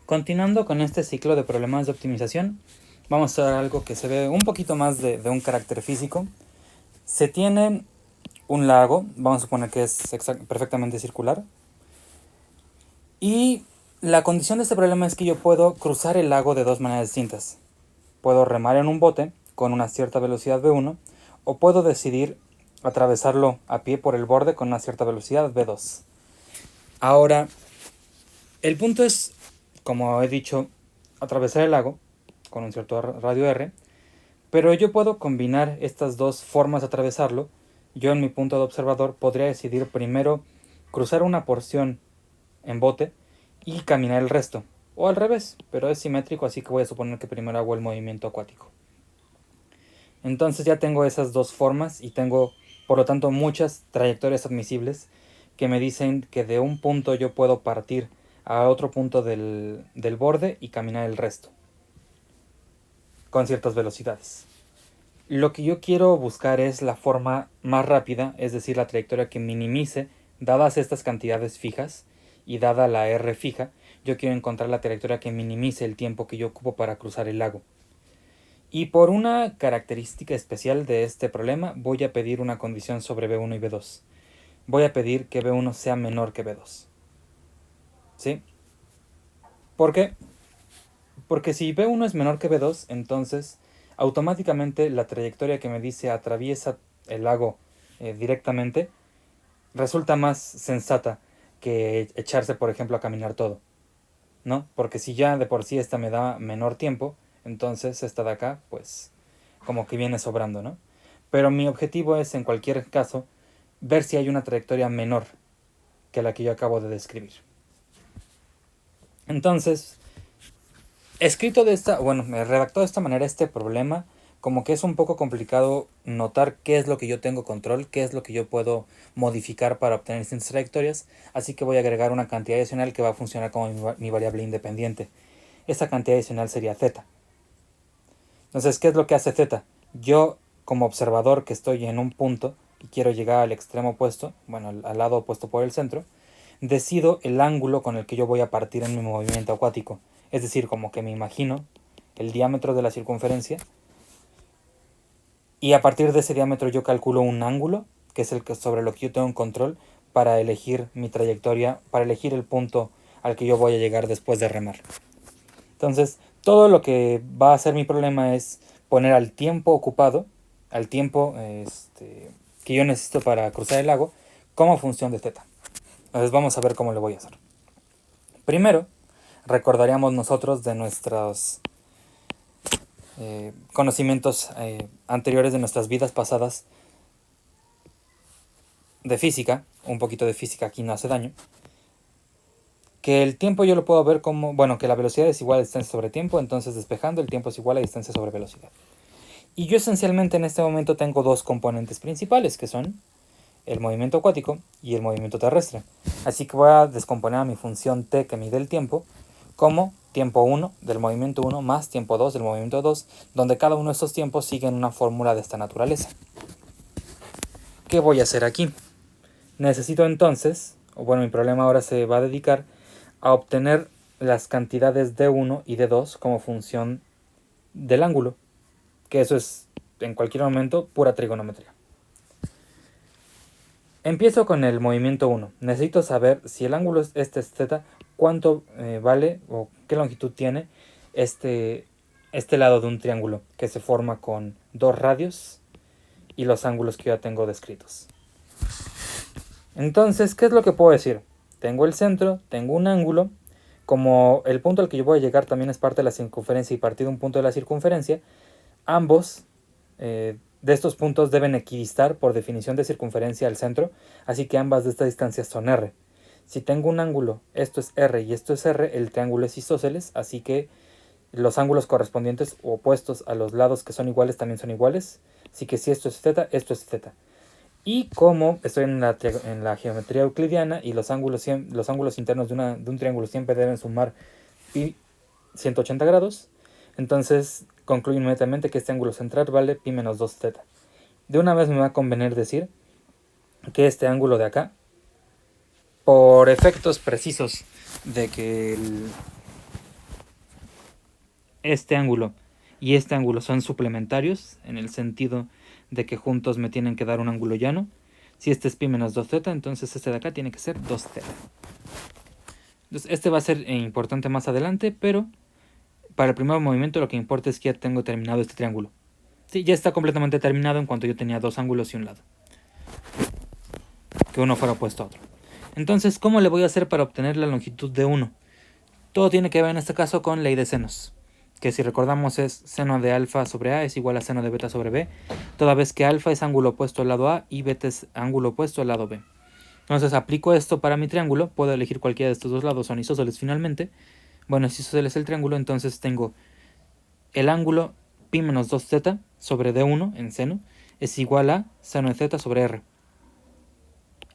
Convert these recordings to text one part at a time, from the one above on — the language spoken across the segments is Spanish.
Continuando con este ciclo de problemas de optimización, vamos a ver algo que se ve un poquito más de un carácter físico. Se tiene un lago, vamos a suponer que es perfectamente circular, y la condición de este problema es que yo puedo cruzar el lago de dos maneras distintas. Puedo remar en un bote con una cierta velocidad v1, o puedo decidir atravesarlo a pie por el borde con una cierta velocidad v2. Ahora, el punto es, como he dicho, atravesar el lago con un cierto radio r, pero yo puedo combinar estas dos formas de atravesarlo. Yo en mi punto de observador podría decidir primero cruzar una porción en bote y caminar el resto, o al revés, pero es simétrico, así que voy a suponer que primero hago el movimiento acuático. Entonces ya tengo esas dos formas y tengo, por lo tanto, muchas trayectorias admisibles que me dicen que de un punto yo puedo partir a otro punto del borde y caminar el resto con ciertas velocidades. Lo que yo quiero buscar es la forma más rápida, es decir, la trayectoria que minimice, dadas estas cantidades fijas y dada la r fija, yo quiero encontrar la trayectoria que minimice el tiempo que yo ocupo para cruzar el lago. Y por una característica especial de este problema, voy a pedir una condición sobre v1 y v2. Voy a pedir que v1 sea menor que v2. ¿Sí? ¿Por qué? Porque si v1 es menor que v2, entonces automáticamente la trayectoria que me dice atraviesa el lago directamente resulta más sensata que echarse, por ejemplo, a caminar todo, ¿no? Porque si ya de por sí esta me da menor tiempo, entonces esta de acá, pues, como que viene sobrando, ¿no? Pero mi objetivo es, en cualquier caso, ver si hay una trayectoria menor que la que yo acabo de describir. Entonces, redactado de esta manera este problema, como que es un poco complicado notar qué es lo que yo tengo control, qué es lo que yo puedo modificar para obtener distintas trayectorias, así que voy a agregar una cantidad adicional que va a funcionar como mi variable independiente. Esta cantidad adicional sería z. Entonces, ¿qué es lo que hace z? Yo, como observador que estoy en un punto y quiero llegar al extremo opuesto, bueno, al lado opuesto por el centro, decido el ángulo con el que yo voy a partir en mi movimiento acuático. Es decir, como que me imagino el diámetro de la circunferencia y a partir de ese diámetro yo calculo un ángulo, que es el que sobre lo que yo tengo un control, para elegir mi trayectoria, para elegir el punto al que yo voy a llegar después de remar. Entonces, todo lo que va a hacer mi problema es poner al tiempo ocupado, al tiempo que yo necesito para cruzar el lago, como función de θ. Entonces vamos a ver cómo lo voy a hacer. Primero, recordaríamos nosotros de nuestros conocimientos anteriores de nuestras vidas pasadas de física, un poquito de física aquí no hace daño, que el tiempo yo lo puedo ver como, bueno, que la velocidad es igual a distancia sobre tiempo, entonces despejando el tiempo es igual a distancia sobre velocidad. Y yo esencialmente en este momento tengo dos componentes principales, que son el movimiento acuático y el movimiento terrestre. Así que voy a descomponer a mi función t que mide el tiempo como tiempo 1 del movimiento 1 más tiempo 2 del movimiento 2, donde cada uno de estos tiempos siguen una fórmula de esta naturaleza. ¿Qué voy a hacer aquí? Necesito entonces, mi problema ahora se va a dedicar a obtener las cantidades d1 y d2 como función del ángulo, que eso es en cualquier momento pura trigonometría. Empiezo con el movimiento 1. Necesito saber si el ángulo es z, cuánto vale o qué longitud tiene este lado de un triángulo que se forma con dos radios y los ángulos que ya tengo descritos. Entonces, ¿qué es lo que puedo decir? Tengo el centro, tengo un ángulo, como el punto al que yo voy a llegar también es parte de la circunferencia y partido de un punto de la circunferencia, ambos de estos puntos deben equidistar por definición de circunferencia al centro, así que ambas de estas distancias son r. Si tengo un ángulo, esto es r y esto es r, el triángulo es isósceles, así que los ángulos correspondientes o opuestos a los lados que son iguales también son iguales, así que si esto es z, esto es z. Y como estoy en la geometría euclidiana y los ángulos internos de un triángulo siempre deben sumar pi 180 grados, entonces concluyo inmediatamente que este ángulo central vale pi menos 2z. De una vez me va a convenir decir que este ángulo de acá, por efectos precisos de que este ángulo y este ángulo son suplementarios, en el sentido de que juntos me tienen que dar un ángulo llano. Si este es pi menos 2z, entonces este de acá tiene que ser 2z. Entonces este va a ser importante más adelante, pero para el primer movimiento lo que importa es que ya tengo terminado este triángulo. Sí, ya está completamente terminado en cuanto yo tenía dos ángulos y un lado. Que uno fuera opuesto a otro. Entonces, ¿cómo le voy a hacer para obtener la longitud de 1? Todo tiene que ver en este caso con ley de senos, que si recordamos es seno de alfa sobre a es igual a seno de beta sobre b, toda vez que alfa es ángulo opuesto al lado a y beta es ángulo opuesto al lado b. Entonces aplico esto para mi triángulo, puedo elegir cualquiera de estos dos lados, son isósceles finalmente. Bueno, si isósceles el triángulo, entonces tengo el ángulo pi menos 2z sobre d1 en seno es igual a seno de z sobre r.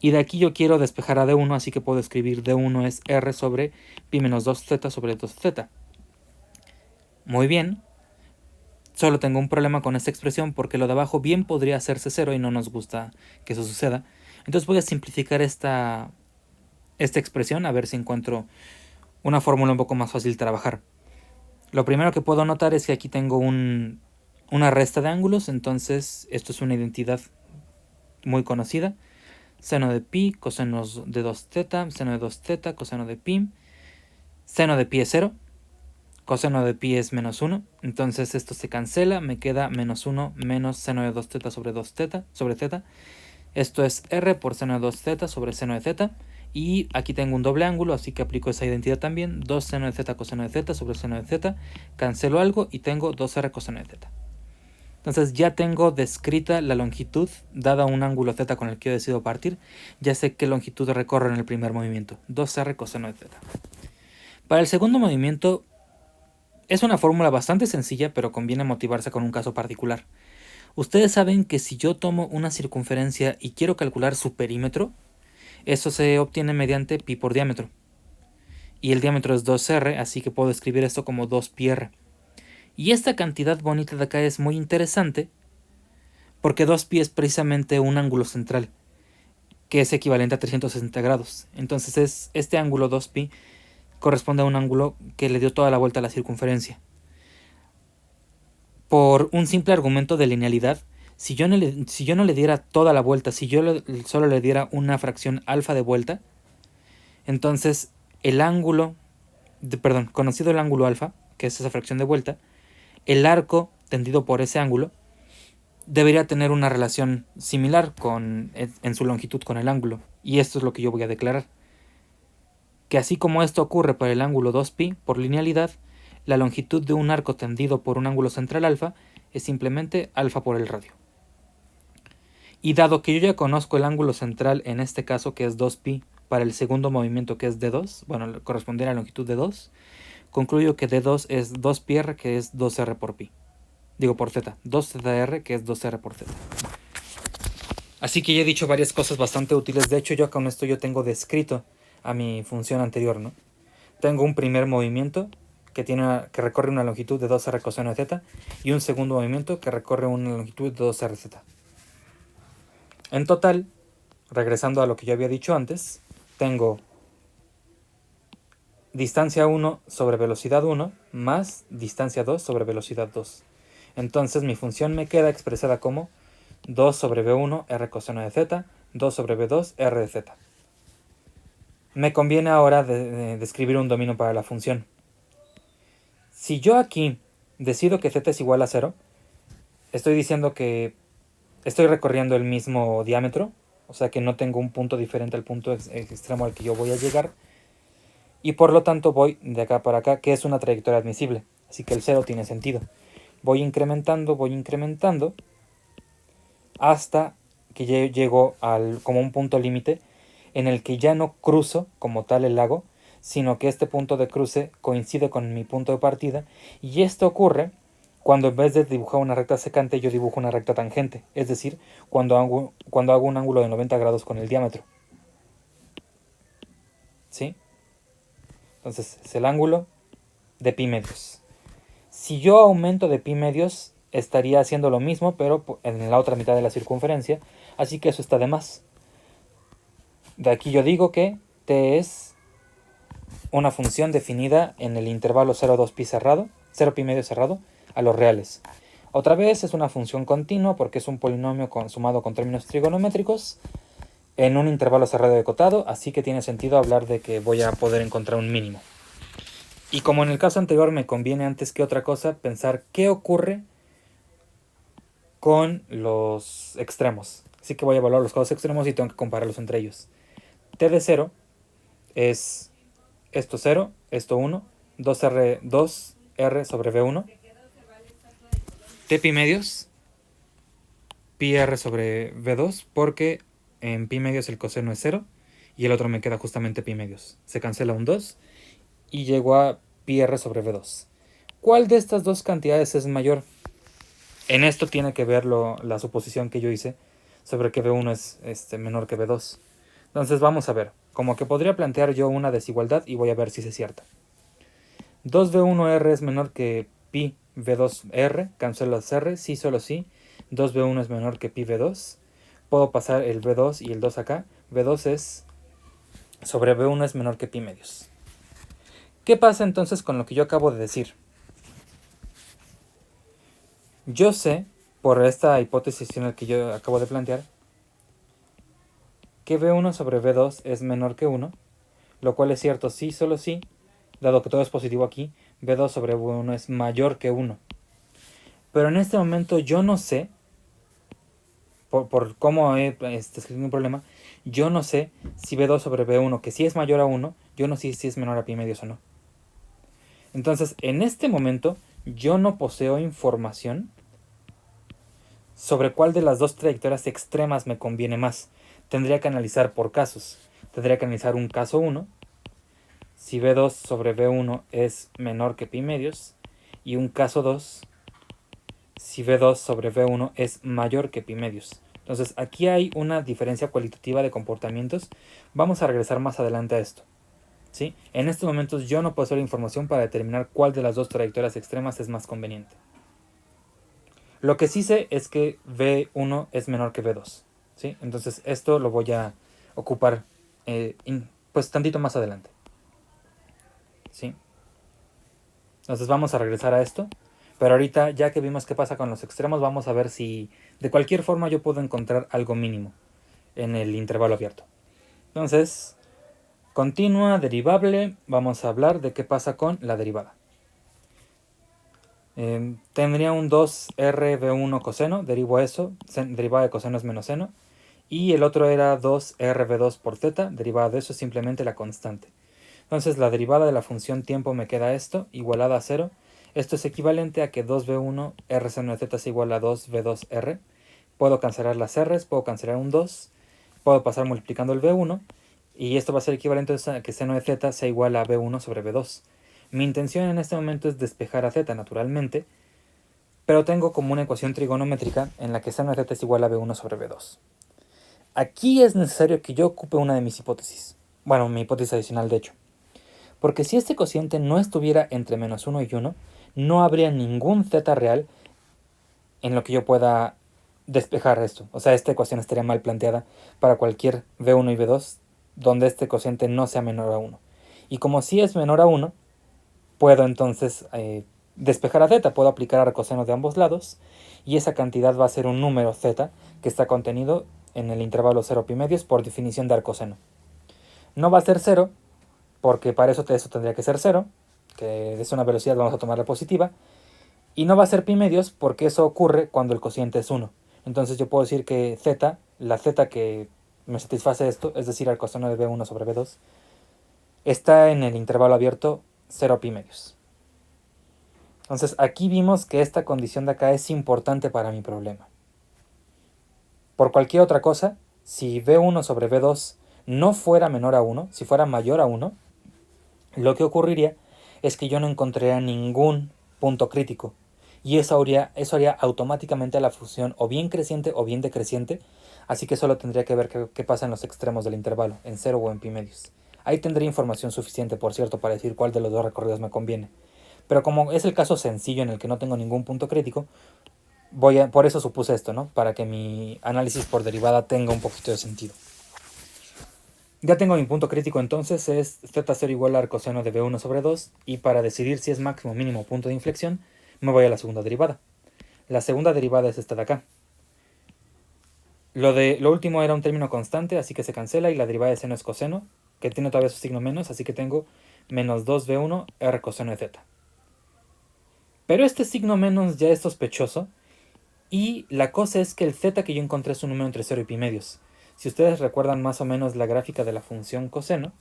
Y de aquí yo quiero despejar a d1, así que puedo escribir d1 es r sobre pi menos 2z sobre 2z. Muy bien. Solo tengo un problema con esta expresión porque lo de abajo bien podría hacerse 0 y no nos gusta que eso suceda. Entonces voy a simplificar esta expresión a ver si encuentro una fórmula un poco más fácil de trabajar. Lo primero que puedo notar es que aquí tengo una resta de ángulos, entonces esto es una identidad muy conocida. Seno de pi, coseno de 2z, seno de 2z, coseno de pi. Seno de pi es 0, coseno de pi es menos 1, entonces esto se cancela, me queda menos 1 menos seno de 2z sobre z. Esto es r por seno de 2z sobre seno de z. Y aquí tengo un doble ángulo, así que aplico esa identidad también. 2 seno de z coseno de z sobre seno de z. Cancelo algo y tengo 2r coseno de z. Entonces ya tengo descrita la longitud dada un ángulo z con el que yo decido partir. Ya sé qué longitud recorro en el primer movimiento. 2r coseno de z. Para el segundo movimiento es una fórmula bastante sencilla, pero conviene motivarse con un caso particular. Ustedes saben que si yo tomo una circunferencia y quiero calcular su perímetro, eso se obtiene mediante pi por diámetro. Y el diámetro es 2r, así que puedo escribir esto como 2πr. Y esta cantidad bonita de acá es muy interesante porque 2pi es precisamente un ángulo central, que es equivalente a 360 grados. Entonces este ángulo 2pi corresponde a un ángulo que le dio toda la vuelta a la circunferencia. Por un simple argumento de linealidad, si yo no le diera toda la vuelta, si yo solo le diera una fracción alfa de vuelta, entonces el ángulo, conocido el ángulo alfa, que es esa fracción de vuelta, el arco tendido por ese ángulo debería tener una relación similar en su longitud con el ángulo. Y esto es lo que yo voy a declarar. Que así como esto ocurre para el ángulo 2pi, por linealidad, la longitud de un arco tendido por un ángulo central alfa es simplemente alfa por el radio. Y dado que yo ya conozco el ángulo central en este caso, que es 2pi, para el segundo movimiento que es d2, bueno, corresponde a la longitud de 2, concluyo que d2 es 2πr, que es 2r por pi. Digo por z, 2zr, que es 2r por z. Así que ya he dicho varias cosas bastante útiles. De hecho, yo con esto yo tengo descrito a mi función anterior, ¿no? Tengo un primer movimiento que recorre una longitud de 2r coseno de z y un segundo movimiento que recorre una longitud de 2rz. En total, regresando a lo que yo había dicho antes, tengo distancia 1 sobre velocidad 1 más distancia 2 sobre velocidad 2. Entonces mi función me queda expresada como 2 sobre b1 r coseno de z, 2 sobre b2 r de z. Me conviene ahora describir un dominio para la función. Si yo aquí decido que z es igual a 0, estoy diciendo que estoy recorriendo el mismo diámetro, o sea que no tengo un punto diferente al punto extremo al que yo voy a llegar, y por lo tanto voy de acá para acá, que es una trayectoria admisible, así que el 0 tiene sentido. Voy incrementando, hasta que llego como un punto límite en el que ya no cruzo como tal el lago, sino que este punto de cruce coincide con mi punto de partida, y esto ocurre cuando en vez de dibujar una recta secante yo dibujo una recta tangente, es decir, cuando hago un ángulo de 90 grados con el diámetro. ¿Sí? Entonces es el ángulo de pi medios. Si yo aumento de pi medios, estaría haciendo lo mismo, pero en la otra mitad de la circunferencia, así que eso está de más. De aquí yo digo que t es una función definida en el intervalo 0,2pi cerrado, 0 pi medio cerrado, a los reales. Otra vez es una función continua porque es un polinomio sumado con términos trigonométricos en un intervalo cerrado de cotado, así que tiene sentido hablar de que voy a poder encontrar un mínimo. Y como en el caso anterior me conviene antes que otra cosa pensar qué ocurre con los extremos. Así que voy a evaluar los casos extremos y tengo que compararlos entre ellos. T de 0 es esto 0, esto 1, 2R sobre V1. T pi medios, pi r sobre V2, porque en pi medios el coseno es 0 y el otro me queda justamente pi medios. Se cancela un 2 y llego a pi r sobre V2. ¿Cuál de estas dos cantidades es mayor? En esto tiene que ver la suposición que yo hice sobre que V1 es menor que V2. Entonces vamos a ver, como que podría plantear yo una desigualdad y voy a ver si es cierta. 2V1R es menor que pi V2R, cancelo las R, sí, solo sí. 2V1 es menor que pi V2. Puedo pasar el V2 y el 2 acá. V2 es sobre V1 es menor que pi medios. ¿Qué pasa entonces con lo que yo acabo de decir? Yo sé, por esta hipótesis en la que yo acabo de plantear, que V1 sobre V2 es menor que 1, lo cual es cierto sí, solo sí, dado que todo es positivo aquí, V2 sobre V1 es mayor que 1. Pero en este momento yo no sé, por cómo he escrito un problema, yo no sé si V2 sobre V1, que sí es mayor a 1, yo no sé si es menor a pi medios o no. Entonces, en este momento, yo no poseo información sobre cuál de las dos trayectorias extremas me conviene más. Tendría que analizar por casos. Tendría que analizar un caso 1, si V2 sobre V1 es menor que pi medios, y un caso 2, si V2 sobre V1 es mayor que pi medios. Entonces aquí hay una diferencia cualitativa de comportamientos. Vamos a regresar más adelante a esto. ¿Sí? En estos momentos yo no poseo la información para determinar cuál de las dos trayectorias extremas es más conveniente. Lo que sí sé es que V1 es menor que V2. ¿Sí? Entonces esto lo voy a ocupar pues tantito más adelante. ¿Sí? Entonces vamos a regresar a esto. Pero ahorita, ya que vimos qué pasa con los extremos, vamos a ver si de cualquier forma yo puedo encontrar algo mínimo en el intervalo abierto. Entonces, continua, derivable, vamos a hablar de qué pasa con la derivada. Tendría un 2RV1 coseno, derivo eso, derivada de coseno es menos seno. Y el otro era 2RV2 por θ, derivada de eso es simplemente la constante. Entonces la derivada de la función tiempo me queda esto, igualada a 0. Esto es equivalente a que 2v1 r seno de z es igual a 2v2r. Puedo cancelar las r's, puedo cancelar un 2, puedo pasar multiplicando el v1, y esto va a ser equivalente a que seno de z sea igual a v1 sobre v2. Mi intención en este momento es despejar a z naturalmente, pero tengo como una ecuación trigonométrica en la que seno de z es igual a v1 sobre v2. Aquí es necesario que yo ocupe una de mis hipótesis. Bueno, mi hipótesis adicional de hecho. Porque si este cociente no estuviera entre menos 1 y 1, no habría ningún z real en lo que yo pueda despejar esto. O sea, esta ecuación estaría mal planteada para cualquier v1 y v2 donde este cociente no sea menor a 1. Y como si es menor a 1, puedo entonces despejar a z, puedo aplicar arcoseno de ambos lados, y esa cantidad va a ser un número z que está contenido en el intervalo 0 pi medios por definición de arcoseno. No va a ser 0, porque para eso tendría que ser 0, que es una velocidad, vamos a tomarla positiva, y no va a ser pi medios porque eso ocurre cuando el cociente es 1. Entonces yo puedo decir que z, la z que me satisface esto, es decir, el coseno de v1 sobre v2, está en el intervalo abierto 0 pi medios. Entonces aquí vimos que esta condición de acá es importante para mi problema. Por cualquier otra cosa, si v1 sobre v2 no fuera menor a 1, si fuera mayor a 1, lo que ocurriría es que yo no encontraría ningún punto crítico. Y eso haría automáticamente a la función o bien creciente o bien decreciente. Así que solo tendría que ver qué pasa en los extremos del intervalo, en 0 o en pi medios. Ahí tendría información suficiente, por cierto, para decir cuál de los dos recorridos me conviene. Pero como es el caso sencillo en el que no tengo ningún punto crítico, por eso supuse esto, ¿no? Para que mi análisis por derivada tenga un poquito de sentido. Ya tengo mi punto crítico, entonces es z0 igual al coseno de b1 sobre 2, y para decidir si es máximo o mínimo punto de inflexión, me voy a la segunda derivada. La segunda derivada es esta de acá. Lo último era un término constante, así que se cancela, y la derivada de seno es coseno, que tiene todavía su signo menos, así que tengo menos 2b1 r coseno de z. Pero este signo menos ya es sospechoso, y la cosa es que el z que yo encontré es un número entre 0 y pi medios. Si ustedes recuerdan más o menos la gráfica de la función coseno,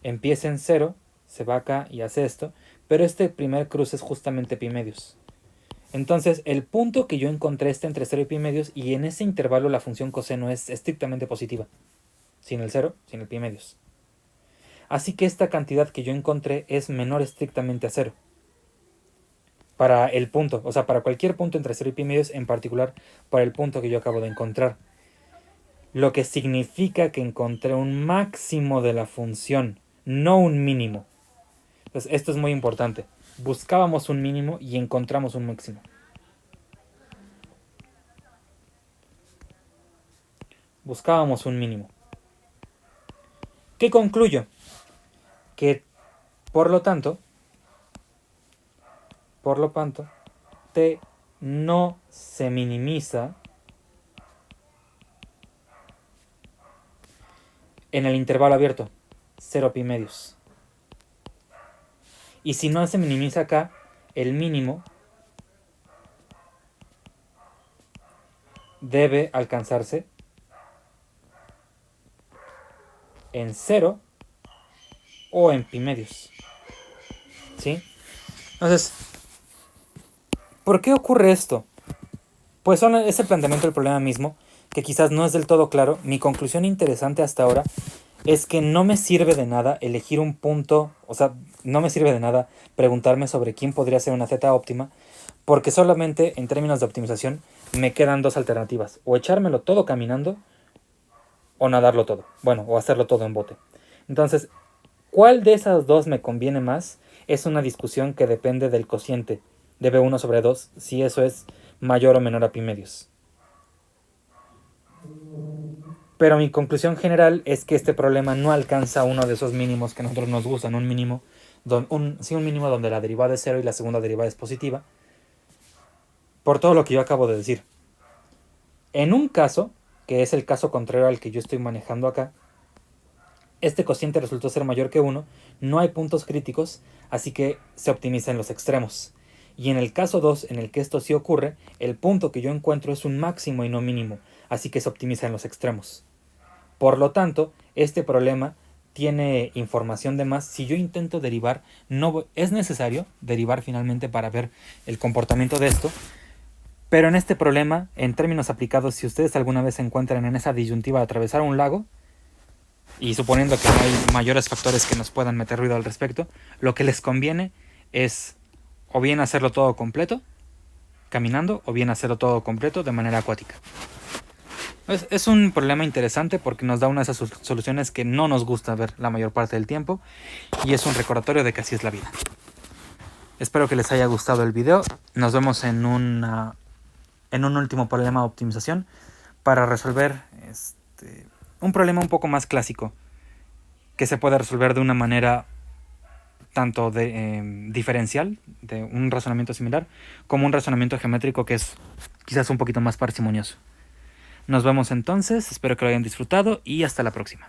empieza en 0, se va acá y hace esto, pero este primer cruce es justamente pi medios. Entonces, el punto que yo encontré está entre 0 y pi medios, y en ese intervalo la función coseno es estrictamente positiva. Sin el 0, sin el pi medios. Así que esta cantidad que yo encontré es menor estrictamente a 0. Para el punto, o sea, para cualquier punto entre 0 y pi medios, en particular para el punto que yo acabo de encontrar. Lo que significa que encontré un máximo de la función, no un mínimo. Entonces, esto es muy importante. Buscábamos un mínimo y encontramos un máximo. Buscábamos un mínimo. ¿Qué concluyo? Que, por lo tanto, t no se minimiza en el intervalo abierto, 0 pi medios. Y si no se minimiza acá, el mínimo debe alcanzarse en 0 o en pi medios. ¿Sí? Entonces, ¿por qué ocurre esto? Pues es el planteamiento del problema mismo, que quizás no es del todo claro. Mi conclusión interesante hasta ahora es que no me sirve de nada elegir un punto, o sea, no me sirve de nada preguntarme sobre quién podría ser una z óptima, porque solamente en términos de optimización me quedan dos alternativas: o echármelo todo caminando, o nadarlo todo, bueno, o hacerlo todo en bote. Entonces, ¿cuál de esas dos me conviene más? Es una discusión que depende del cociente de b1 sobre 2, si eso es mayor o menor a pi medios. Pero mi conclusión general es que este problema no alcanza uno de esos mínimos que a nosotros nos gustan, un mínimo donde la derivada es 0 y la segunda derivada es positiva, por todo lo que yo acabo de decir. En un caso, que es el caso contrario al que yo estoy manejando acá, este cociente resultó ser mayor que 1, no hay puntos críticos, así que se optimiza en los extremos. Y en el caso 2, en el que esto sí ocurre, el punto que yo encuentro es un máximo y no mínimo, así que se optimiza en los extremos. Por lo tanto, este problema tiene información de más. Si yo intento derivar, no es necesario derivar finalmente para ver el comportamiento de esto. Pero en este problema, en términos aplicados, si ustedes alguna vez se encuentran en esa disyuntiva de atravesar un lago, y suponiendo que no hay mayores factores que nos puedan meter ruido al respecto, lo que les conviene es o bien hacerlo todo completo, caminando, o bien hacerlo todo completo de manera acuática. Es un problema interesante porque nos da una de esas soluciones que no nos gusta ver la mayor parte del tiempo, y es un recordatorio de que así es la vida. Espero que les haya gustado el video. Nos vemos en un último problema de optimización para resolver un problema un poco más clásico, que se puede resolver de una manera tanto diferencial, de un razonamiento similar, como un razonamiento geométrico que es quizás un poquito más parsimonioso. Nos vemos entonces, espero que lo hayan disfrutado y hasta la próxima.